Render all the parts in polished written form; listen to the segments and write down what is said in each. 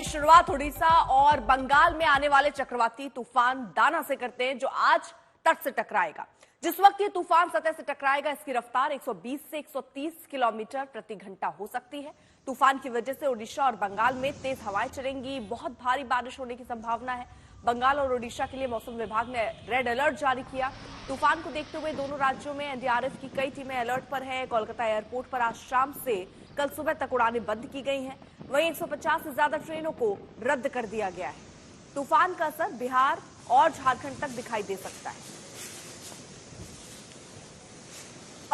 शुरुआत उड़ीसा और बंगाल में आने वाले चक्रवाती तूफान दाना से करते हैं, जो आज तट से टकराएगा। जिस वक्त ये तूफान सतह से टकराएगा, इसकी रफ्तार 120 से 130 किलोमीटर प्रति घंटा हो सकती है। तूफान की वजह से उड़ीसा और बंगाल में तेज हवाएं चलेंगी, बहुत भारी बारिश होने की संभावना है। बंगाल और उड़ीसा के लिए मौसम विभाग ने रेड अलर्ट जारी किया। तूफान को देखते हुए दोनों राज्यों में एनडीआरएफ की कई टीमें अलर्ट पर हैं। कोलकाता एयरपोर्ट पर आज शाम से कल सुबह तक उड़ानें बंद की गई हैं। वहीं 150 से ज्यादा ट्रेनों को रद्द कर दिया गया है। तूफान का असर बिहार और झारखंड तक दिखाई दे सकता है।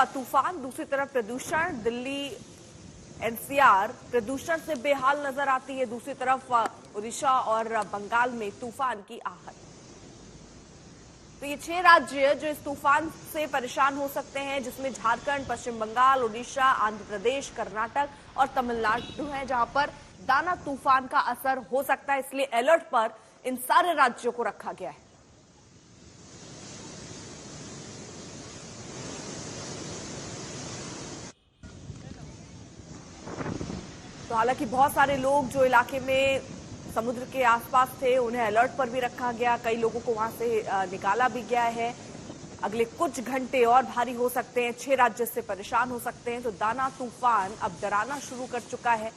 तूफान दूसरी तरफ प्रदूषण, दिल्ली एनसीआर प्रदूषण से बेहाल नजर आती है। दूसरी तरफ उड़ीसा और बंगाल में तूफान की आहट। तो ये 6 राज्य जो इस तूफान से परेशान हो सकते हैं, जिसमें झारखंड, पश्चिम बंगाल, उड़ीसा, आंध्र प्रदेश, कर्नाटक और तमिलनाडु है, जहां पर दाना तूफान का असर हो सकता है। इसलिए अलर्ट पर इन सारे राज्यों को रखा गया है। तो हालांकि बहुत सारे लोग जो इलाके में समुद्र के आसपास थे, उन्हें अलर्ट पर भी रखा गया। कई लोगों को वहां से निकाला भी गया है। अगले कुछ घंटे और भारी हो सकते हैं। 6 राज्य से परेशान हो सकते हैं। तो दाना तूफान अब डराना शुरू कर चुका है।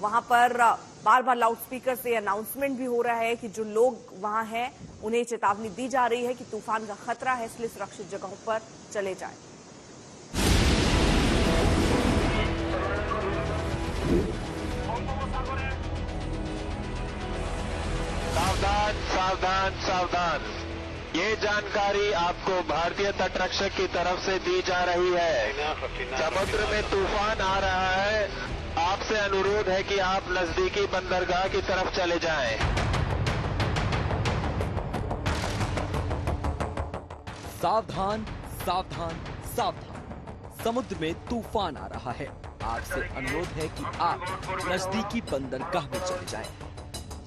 वहां पर बार बार लाउडस्पीकर से अनाउंसमेंट भी हो रहा है कि जो लोग वहां हैं उन्हें चेतावनी दी जा रही है कि तूफान का खतरा है, इसलिए सुरक्षित जगहों पर चले जाएं। सावधान सावधान सावधान, ये जानकारी आपको भारतीय तटरक्षक की तरफ से दी जा रही है। समुद्र में तूफान आ रहा है। आपसे अनुरोध है कि आप नजदीकी बंदरगाह की तरफ चले जाएं। सावधान सावधान सावधान, समुद्र में तूफान आ रहा है। आपसे अनुरोध है कि आप नजदीकी बंदरगाह में चले जाएं।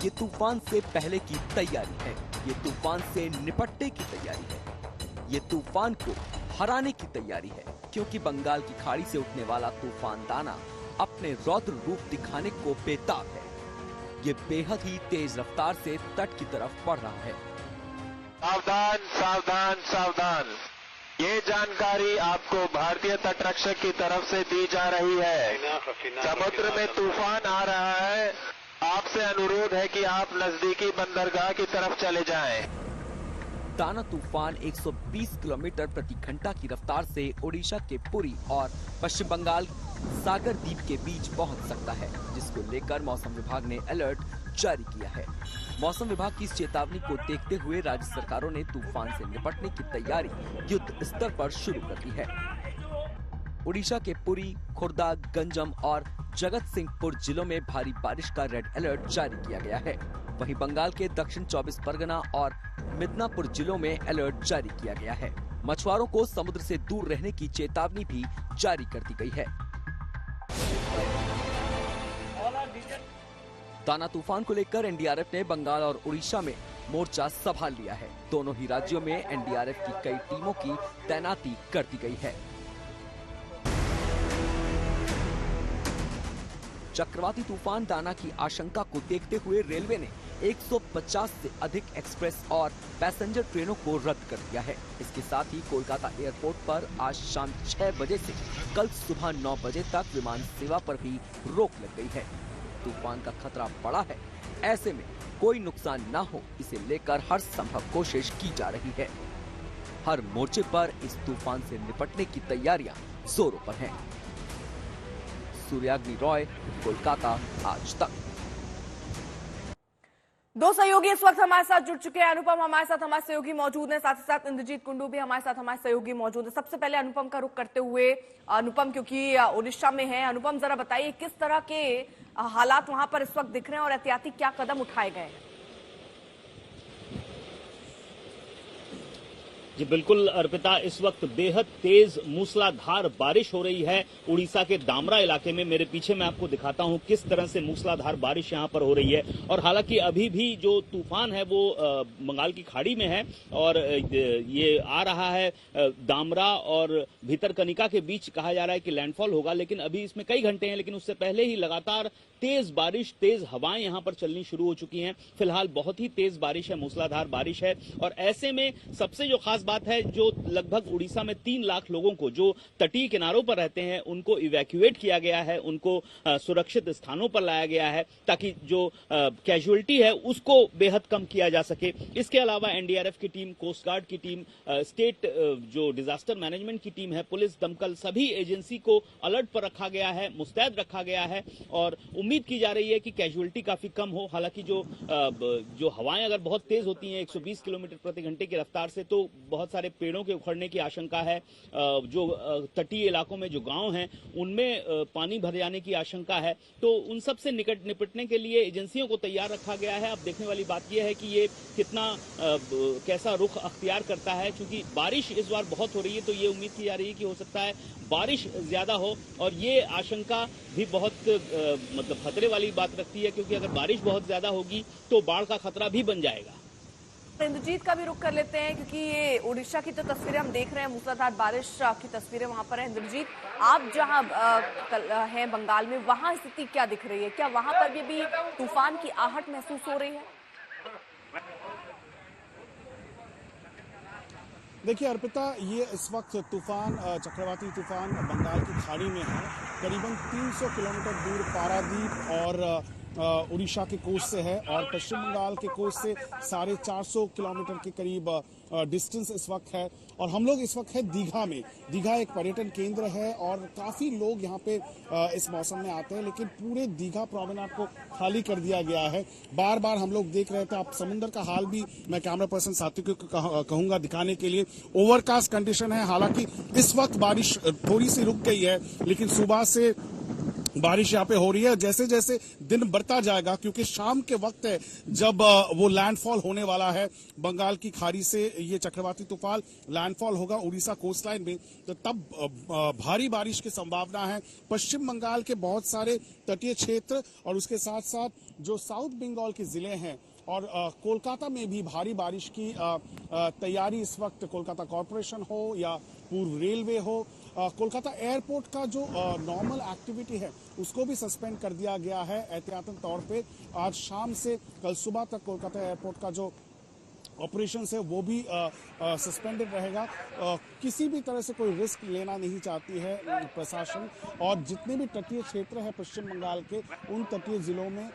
ये तूफान से पहले की तैयारी है। ये तूफान से निपटने की तैयारी है। ये तूफान को हराने की तैयारी है, क्योंकि बंगाल की खाड़ी से उठने वाला तूफान दाना अपने रौद्र रूप दिखाने को बेताब है। ये बेहद ही तेज रफ्तार से तट की तरफ बढ़ रहा है। सावधान सावधान सावधान, ये जानकारी आपको भारतीय तटरक्षक की तरफ से दी जा रही है। समुद्र में तूफान आ रहा है। आपसे अनुरोध है कि आप नजदीकी बंदरगाह की तरफ चले जाएं। दाना तूफान 120 किलोमीटर प्रति घंटा की रफ्तार से उड़ीसा के पुरी और पश्चिम बंगाल सागर द्वीप के बीच पहुंच सकता है, जिसको लेकर मौसम विभाग ने अलर्ट जारी किया है। मौसम विभाग की इस चेतावनी को देखते हुए राज्य सरकारों ने तूफान से निपटने की तैयारी युद्ध स्तर पर शुरू कर दी है। उड़ीसा के पुरी, खुर्दा, गंजम और जगत सिंहपुर जिलों में भारी बारिश का रेड अलर्ट जारी किया गया है। वहीं बंगाल के दक्षिण 24 परगना और मिदनापुर जिलों में अलर्ट जारी किया गया है। मछुआरों को समुद्र से दूर रहने की चेतावनी भी जारी कर दी गई है। दाना तूफान को लेकर एनडीआरएफ ने बंगाल और उड़ीसा में मोर्चा संभाल लिया है। दोनों ही राज्यों में एनडीआरएफ की कई टीमों की तैनाती कर दी गई है। चक्रवाती तूफान दाना की आशंका को देखते हुए रेलवे ने 150 से अधिक एक्सप्रेस और पैसेंजर ट्रेनों को रद्द कर दिया है। इसके साथ ही कोलकाता एयरपोर्ट पर आज शाम 6 बजे से कल सुबह 9 बजे तक विमान सेवा पर भी रोक लग गई है। तूफान का खतरा बड़ा है। ऐसे में कोई नुकसान न हो, इसे लेकर हर संभव कोशिश की जा रही है। हर मोर्चे पर इस तूफान से निपटने की तैयारियां जोरों पर हैं। सूर्याग्नि रॉय, कोलकाता, आज तक। 2 सहयोगी इस वक्त हमारे साथ जुड़ चुके हैं। अनुपम हमारे साथ हमारे सहयोगी मौजूद हैं, साथ ही साथ इंद्रजीत कुंडू भी हमारे साथ हमारे सहयोगी मौजूद है। सबसे पहले अनुपम का रुख करते हुए, अनुपम क्योंकि उड़ीसा में है, अनुपम जरा बताइए किस तरह के हालात वहां पर इस वक्त दिख रहे हैं और एहतियाती क्या कदम उठाए गए हैं? जी बिल्कुल अर्पिता, इस वक्त बेहद तेज मूसलाधार बारिश हो रही है उड़ीसा के दामरा इलाके में। मेरे पीछे मैं आपको दिखाता हूं किस तरह से मूसलाधार बारिश यहां पर हो रही है। और हालांकि अभी भी जो तूफान है वो बंगाल की खाड़ी में है और ये आ रहा है दामरा और भीतरकनिका के बीच। कहा जा रहा है कि लैंडफॉल होगा, लेकिन अभी इसमें कई घंटे हैं। लेकिन उससे पहले ही लगातार तेज बारिश, तेज हवाएं यहां पर चलनी शुरू हो चुकी हैं। फिलहाल बहुत ही तेज बारिश है, मूसलाधार बारिश है। और ऐसे में सबसे जो खास बात है, जो लगभग उड़ीसा में 3 लाख लोगों को जो तटीय किनारों पर रहते हैं उनको इवैक्यूएट किया गया है, उनको सुरक्षित स्थानों पर लाया गया है ताकि जो कैजुअलिटी है उसको बेहद कम किया जा सके। इसके अलावा एनडीआरएफ की टीम, कोस्ट गार्ड की टीम, स्टेट जो डिजास्टर मैनेजमेंट की टीम है, पुलिस, दमकल, सभी एजेंसी को अलर्ट पर रखा गया है, मुस्तैद रखा गया है और उम्मीद की जा रही है कि कैजुअलिटी काफी कम हो। हालांकि जो हवाएं अगर बहुत तेज होती हैं 120 किलोमीटर प्रति घंटे की रफ्तार से, तो बहुत सारे पेड़ों के उखड़ने की आशंका है। जो तटीय इलाकों में जो गांव हैं उनमें पानी भर जाने की आशंका है। तो उन सब से निपटने के लिए एजेंसियों को तैयार रखा गया है। अब देखने वाली बात यह है कि ये कितना कैसा रुख अख्तियार करता है। क्योंकि बारिश इस बार बहुत हो रही है, तो ये उम्मीद की जा रही है कि हो सकता है बारिश ज्यादा हो और ये आशंका भी बहुत मतलब खतरे वाली बात रखती है, क्योंकि अगर बारिश बहुत ज्यादा होगी तो बाढ़ का खतरा भी बन जाएगा। इंद्रजीत का भी रुख कर लेते हैं, क्योंकि ये उड़ीसा की तो तस्वीरें हम देख रहे हैं, मूसलाधार बारिश की तस्वीरें वहां पर है। इंद्रजीत, आप जहां हैं बंगाल में, वहां स्थिति क्या दिख रही है? क्या वहां पर भी तूफान की आहट महसूस हो रही है? देखिए अर्पिता, ये इस वक्त तूफान, चक्रवाती तूफान बंगाल की खाड़ी में है। करीबन 300 किलोमीटर दूर पारादीप और उड़ीसा के कोस्ट से है और पश्चिम बंगाल के कोस्ट से 450 किलोमीटर के करीब डिस्टेंस इस वक्त है। और हम लोग इस वक्त है दीघा में। दीघा एक पर्यटन केंद्र है और काफी लोग यहाँ पे इस मौसम में आते हैं, लेकिन पूरे दीघा प्रोमेनाड को खाली कर दिया गया है। बार बार हम लोग देख रहे थे, आप समुद्र का हाल भी मैं कैमरा पर्सन साथी को कहूंगा दिखाने के लिए। ओवरकास्ट कंडीशन है, हालांकि इस वक्त बारिश थोड़ी सी रुक गई है, लेकिन सुबह से बारिश यहाँ पे हो रही है। जैसे जैसे दिन बढ़ता जाएगा, क्योंकि शाम के वक्त है जब वो लैंडफॉल होने वाला है बंगाल की खाड़ी से, ये चक्रवाती तूफान लैंडफॉल होगा उड़ीसा कोस्ट लाइन में, तो तब भारी बारिश की संभावना है। पश्चिम बंगाल के बहुत सारे तटीय क्षेत्र और उसके साथ साथ जो साउथ बंगाल के जिले हैं और कोलकाता में भी भारी बारिश की तैयारी इस वक्त, कोलकाता कॉरपोरेशन हो या पूर्व रेलवे हो, कोलकाता एयरपोर्ट का जो नॉर्मल एक्टिविटी है उसको भी सस्पेंड कर दिया गया है एहतियातन तौर पे। आज शाम से कल सुबह तक कोलकाता एयरपोर्ट का जो ऑपरेशंस है वो भी सस्पेंडेड रहेगा। किसी भी तरह से कोई रिस्क लेना नहीं चाहती है प्रशासन, और जितने भी तटीय क्षेत्र है पश्चिम बंगाल के, उन तटीय जिलों में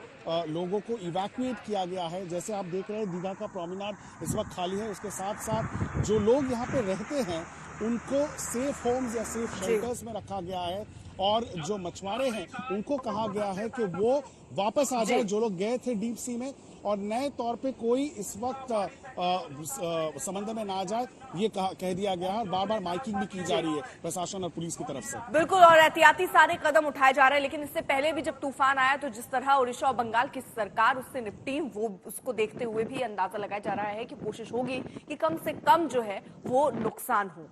लोगों को इवैक्यूएट किया गया है। जैसे आप देख रहे हैं दीघा का प्रोमेनाड इस वक्त खाली है, उसके साथ साथ जो लोग यहाँ पे रहते हैं उनको सेफ होम्स या सेफ शेल्टर्स में रखा गया है, और जो मछुआरे हैं उनको कहा गया है कि वो वापस आ जाए, जो लोग गए थे डीप सी में, और नए तौर पे कोई इस वक्त समंदर में ना जाए, ये कह दिया गया है। बार बार माइकिंग भी की जा रही है प्रशासन और पुलिस की तरफ से। बिल्कुल, और एहतियाती सारे कदम उठाए जा रहे हैं। लेकिन इससे पहले भी जब तूफान आया तो जिस तरह उड़ीसा और बंगाल की सरकार उससे निपटी, वो उसको देखते हुए भी अंदाजा लगाया जा रहा है कि कोशिश होगी कि कम से कम जो है वो नुकसान हो।